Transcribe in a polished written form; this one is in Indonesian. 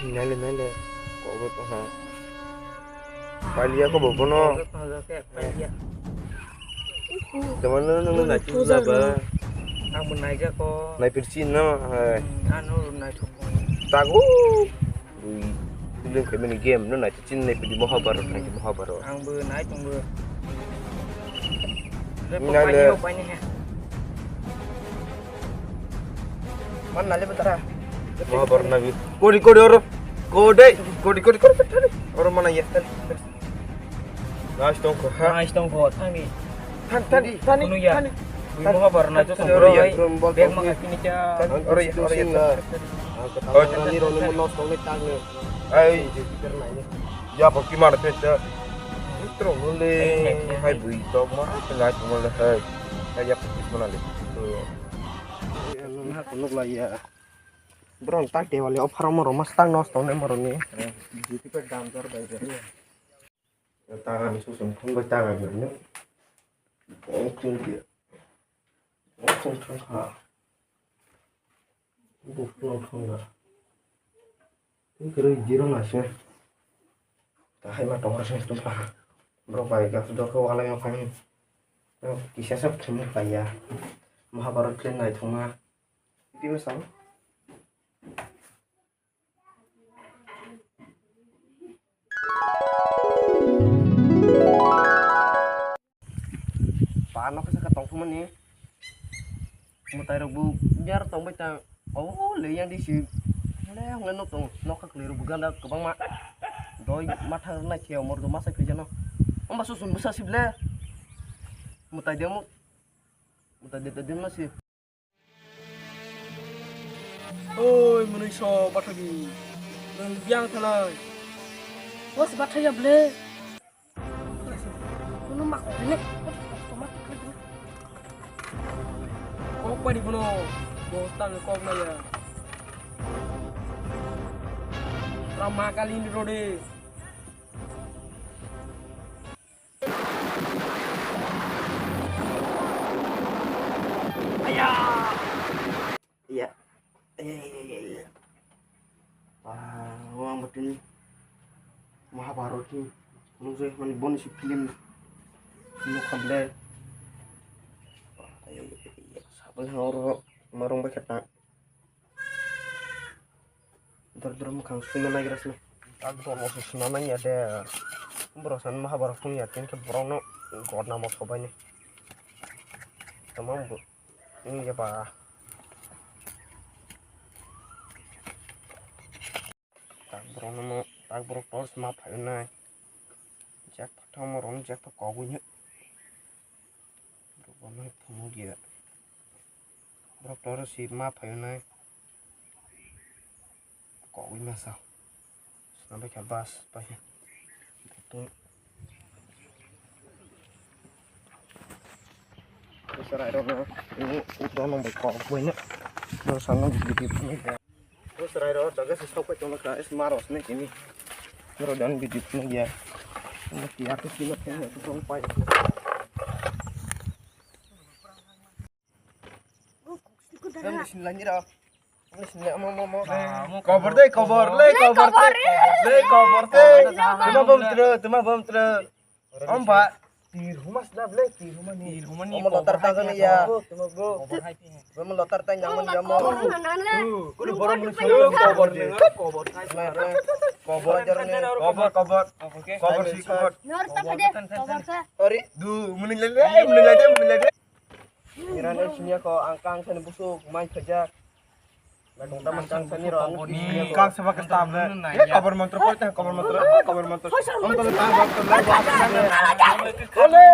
nale kok betul ha palia ko bobono teman lu na chin na ba ang munay ka ko nai pirchin na ano runay thuk tago film kayak mini game nu na chin nai pidi mohabar na ki mohabar ang bu nai tung bu nale man nale betara mohabar na bi kodi orang mana ya Nice tong ko ha nice tong ko tani tani kuno ya bu mo bar na to soro ay beg mga kinica ori na oh ni ro mo nos tong tang ni ai ya paki mar te cha utro le hai bui to ma tengah mo le hai kaya paki mo le to na kunuk la ya bron tak de wale offer mo mas tang nos tong ne mo ni di pe dam tor dai ya tangan susun không có tangan nữa ông chưa kìa ông không trong hạ buộc nó không là cái gì đó là xem ta hay mà trong xem chúng ta bro bài gặp đó có ai yang phang kisah sắp thấm phải ya Mahabharat trên này thông ma đi với sống paano ka sa katong kuman ni mutay bu biar tong baca oh le yang di si le ngano tong no ka kliru buganda ke bang ma doi matang na kiau mor do masa kerja no amba susun besar si ble mutay dia masih oi manusia batagi nang biang thalai bos bataya ble kuno mak ble kok pa di puno botang kok na ya ramah kali ini rode ayah iya orang betul Mahabharat ni menurut saya bonus film lu kabel sabel horo marung bakat nak drum kang sunan lagi rasnya agro mau sunan ya ada berosan Mahabharat pun ya kan ke brono god nama sobanya tamam bu ini ya pak tak brono tak bro tos map hai jak patang ron jak pa ko gunya ro ma phu dia bro tor si map hai nai ko gunya sao sampai ke bas pa ya betul serai ro ini udah nomor ko gunya ro sana gitu ni terus serai ro jaga sesok pa chong ka es maros ni ini ro dan bidit ni ya mesti aku silat kan itu dong pai kan bismillahnya dah bismillah mau cover deh cuma bom terus om pak di rumah sudah beli di rumah nih om lotar tangan ya bro om lotar tangan nyaman jamu kudu borong musuh cover deh cover jarnya cover sih cover ori du mending lele kirane sini kok angkang sana busuk main kerja Ladong taman kang sani ro ni kang sama ke stable cover motor om tole tang oleh